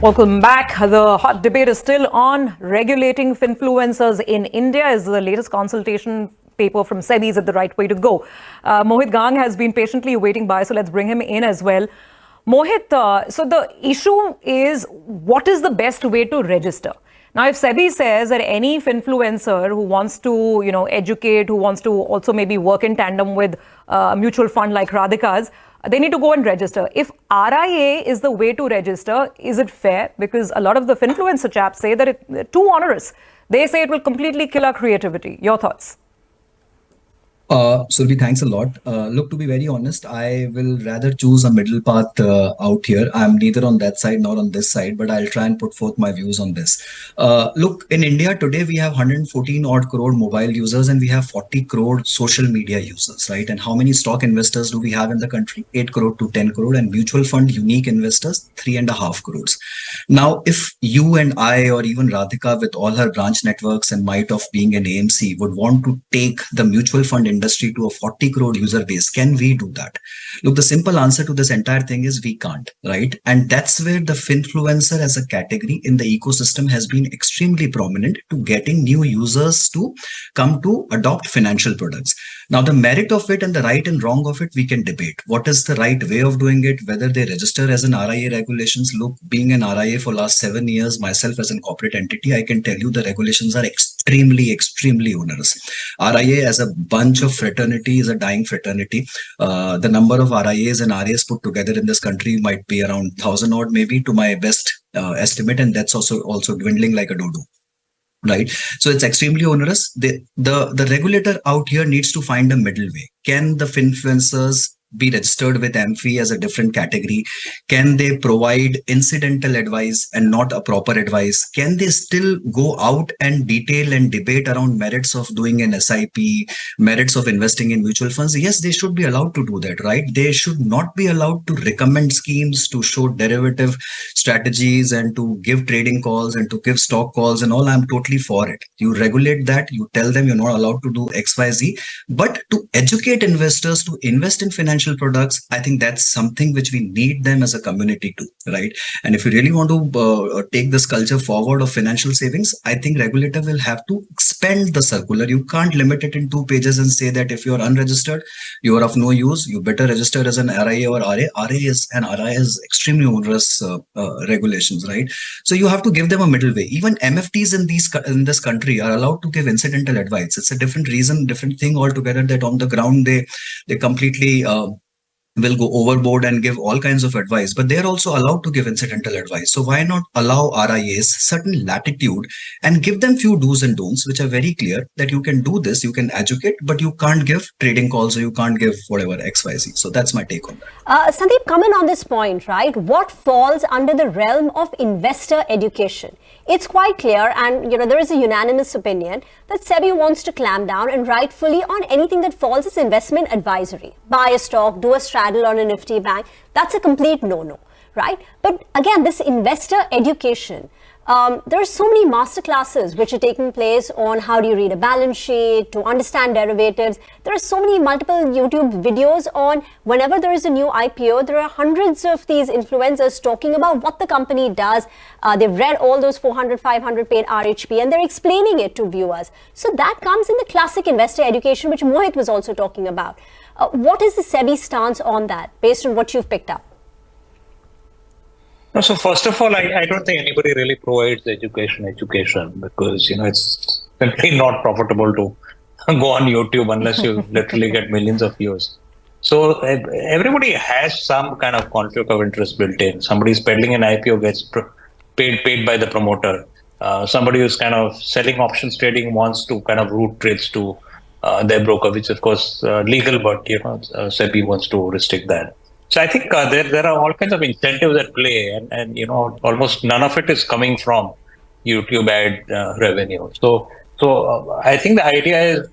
Welcome back. The hot debate is still on. Regulating Finfluencers in India is the latest consultation paper from Sebi. Is it the right way to go? Mohit Gang has been patiently waiting by, so let's bring him in as well. Mohit, so the issue is, what is the best way to register? Now, if Sebi says that any Finfluencer who wants to, educate, who wants to also maybe work in tandem with a mutual fund like Radhika's, they need to go and register. If RIA is the way to register, is it fair? Because a lot of the Finfluencer chaps say that it's too onerous. They say it will completely kill our creativity. Your thoughts? Sulvi, thanks a lot. Look, to be very honest, I will rather choose a middle path out here. I'm neither on that side nor on this side, but I'll try and put forth my views on this. Look, in India today, we have 114 odd crore mobile users and we have 40 crore social media users, right? And how many stock investors do we have in the country? 8 crore to 10 crore, and mutual fund unique investors, 3.5 crores. Now, if you and I, or even Radhika with all her branch networks and might of being an AMC, would want to take the mutual fund industry to a 40 crore user base, can we do that? Look, the simple answer to this entire thing is we can't, right? And that's where the Finfluencer as a category in the ecosystem has been extremely prominent to getting new users to come to adopt financial products. Now, the merit of it and the right and wrong of it, we can debate. What is the right way of doing it? Whether they register as an RIA regulations. Look, being an RIA for last 7 years, myself as a corporate entity, I can tell you the regulations are extremely onerous. RIA as a bunch of fraternity is a dying fraternity. The number of RIAs and RAs put together in this country might be around 1,000 odd, maybe to my best estimate, and that's also dwindling like a dodo. Right. So it's extremely onerous. The regulator out here needs to find a middle way. Can the Finfluencers be registered with AMFI as a different category? Can they provide incidental advice and not a proper advice? Can they still go out and detail and debate around merits of doing an SIP, merits of investing in mutual funds? Yes, they should be allowed to do that, right? They should not be allowed to recommend schemes, to show derivative strategies and to give trading calls and to give stock calls and all. I'm totally for it. You regulate that, you tell them you're not allowed to do XYZ, but to educate investors to invest in financial products, I think that's something which we need them as a community to, right? And if you really want to take this culture forward of financial savings, I think regulator will have to expand the circular. You can't limit it in 2 pages and say that if you're unregistered, you are of no use. You better register as an RIA or RA. RIA is extremely onerous regulations, right? So you have to give them a middle way. Even MFTs in this country are allowed to give incidental advice. It's a different reason, different thing altogether, that on the ground they completely will go overboard and give all kinds of advice, but they're also allowed to give incidental advice. So why not allow RIAs certain latitude and give them few do's and don'ts, which are very clear that you can do this, you can educate, but you can't give trading calls or you can't give whatever XYZ. So that's my take on that. Sandeep, comment on this point, right? What falls under the realm of investor education? It's quite clear, and there is a unanimous opinion that Sebi wants to clamp down, and rightfully, on anything that falls as investment advisory. Buy a stock, do a straddle on a Nifty bank. That's a complete no-no, right? But again, this investor education, there are so many masterclasses which are taking place on how do you read a balance sheet, to understand derivatives. There are so many multiple YouTube videos on whenever there is a new IPO, there are hundreds of these influencers talking about what the company does. They've read all those 400, 500 paid RHP and they're explaining it to viewers. So that comes in the classic investor education, which Mohit was also talking about. What is the Sebi stance on that based on what you've picked up? No, so first of all, I don't think anybody really provides education because, it's simply not profitable to go on YouTube unless you literally get millions of views. So everybody has some kind of conflict of interest built in. Somebody who's peddling an IPO gets paid by the promoter. Somebody who's kind of selling options trading wants to kind of route trades to their broker, which of course legal, but SEBI wants to restrict that. So I think there are all kinds of incentives at play, and almost none of it is coming from YouTube ad revenue. So I think the idea is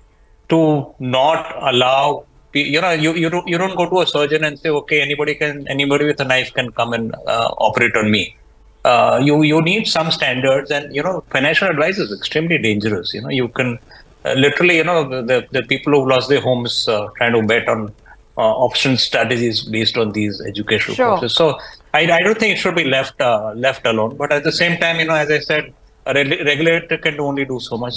to not allow you don't go to a surgeon and say, okay, anybody with a knife can come and operate on me. You need some standards, and financial advice is extremely dangerous. You can literally the people who've lost their homes trying to bet on option strategies based on these educational Sure. courses. So I don't think it should be left alone. But at the same time, as I said, a regulator can only do so much.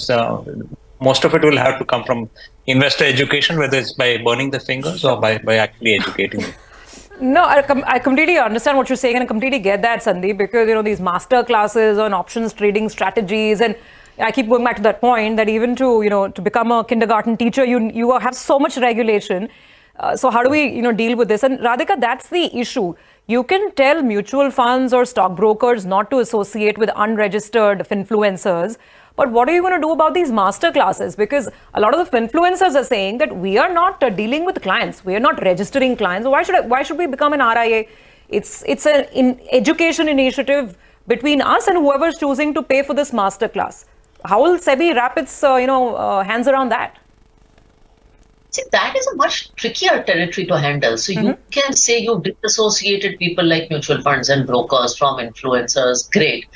Most of it will have to come from investor education, whether it's by burning the fingers or by actually educating them. No, I completely understand what you're saying and I completely get that, Sandeep, because, these master classes on options trading strategies, and I keep going back to that point that even to become a kindergarten teacher, you have so much regulation. So how do we, deal with this? And Radhika, that's the issue. You can tell mutual funds or stockbrokers not to associate with unregistered finfluencers. But what are you going to do about these master classes? Because a lot of the finfluencers are saying that we are not dealing with clients. We are not registering clients. Why should we become an RIA? It's an education initiative between us and whoever's choosing to pay for this master class. How will Sebi wrap its hands around that? See, that is a much trickier territory to handle. So you can say you've disassociated people like mutual funds and brokers from influencers. Great.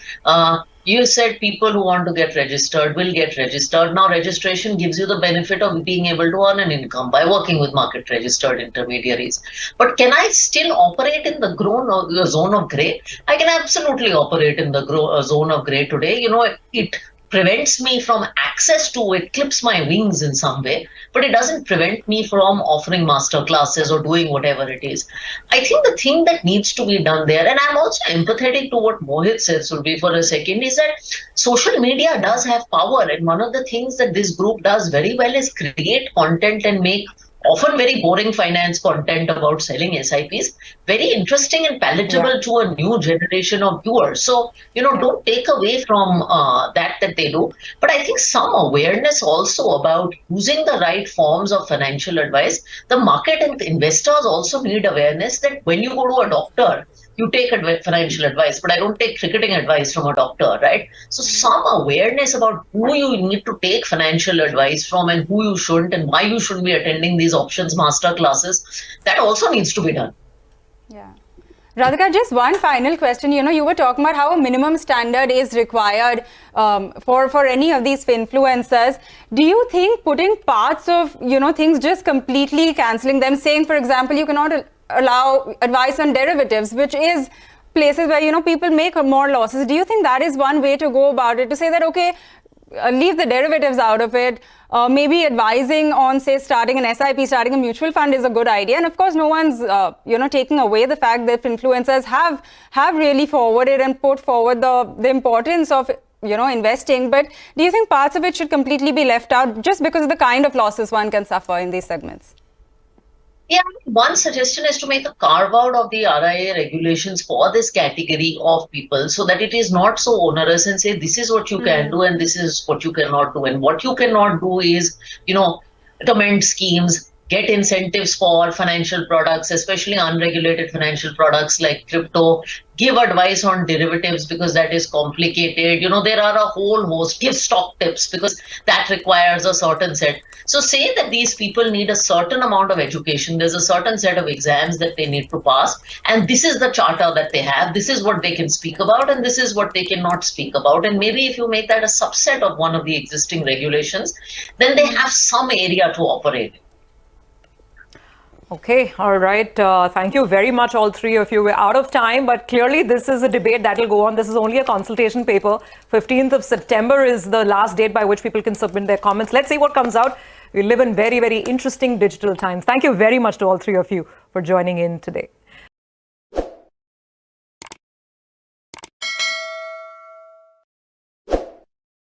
You said people who want to get registered will get registered. Now, registration gives you the benefit of being able to earn an income by working with market registered intermediaries. But can I still operate in the zone of grey? I can absolutely operate in the zone of grey today. It prevents me from access to it, clips my wings in some way, but it doesn't prevent me from offering master classes or doing whatever it is. I think the thing that needs to be done there, and I'm also empathetic to what Mohit said, Surbi, for a second, is that social media does have power. And one of the things that this group does very well is create content and make often very boring finance content about selling SIPs, very interesting and palatable to a new generation of viewers. So, don't take away from that they do. But I think some awareness also about using the right forms of financial advice. The market and the investors also need awareness that when you go to a doctor, you take financial advice, but I don't take cricketing advice from a doctor, right? So some awareness about who you need to take financial advice from and who you shouldn't and why you shouldn't be attending these options master classes, that also needs to be done. Yeah. Radhika, just one final question. You were talking about how a minimum standard is required for any of these influencers. Do you think putting parts of, things, just completely cancelling them, saying, for example, you cannot allow advice on derivatives, which is places where, people make more losses. Do you think that is one way to go about it? To say that, okay, leave the derivatives out of it. Maybe advising on, say, starting an SIP, starting a mutual fund is a good idea. And of course, no one's, taking away the fact that influencers have really forwarded and put forward the importance of, investing. But do you think parts of it should completely be left out just because of the kind of losses one can suffer in these segments? Yeah, one suggestion is to make a carve out of the RIA regulations for this category of people so that it is not so onerous and say this is what you can do and this is what you cannot do. And what you cannot do is, recommend schemes, get incentives for financial products, especially unregulated financial products like crypto, give advice on derivatives because that is complicated. There are a whole host, give stock tips because that requires a certain set. So say that these people need a certain amount of education. There's a certain set of exams that they need to pass. And this is the charter that they have. This is what they can speak about and this is what they cannot speak about. And maybe if you make that a subset of one of the existing regulations, then they have some area to operate in. Okay, all right. Thank you very much, all three of you. We're out of time, but clearly this is a debate that will go on. This is only a consultation paper. 15th of September is the last date by which people can submit their comments. Let's see what comes out. We live in very, very interesting digital times. Thank you very much to all three of you for joining in today.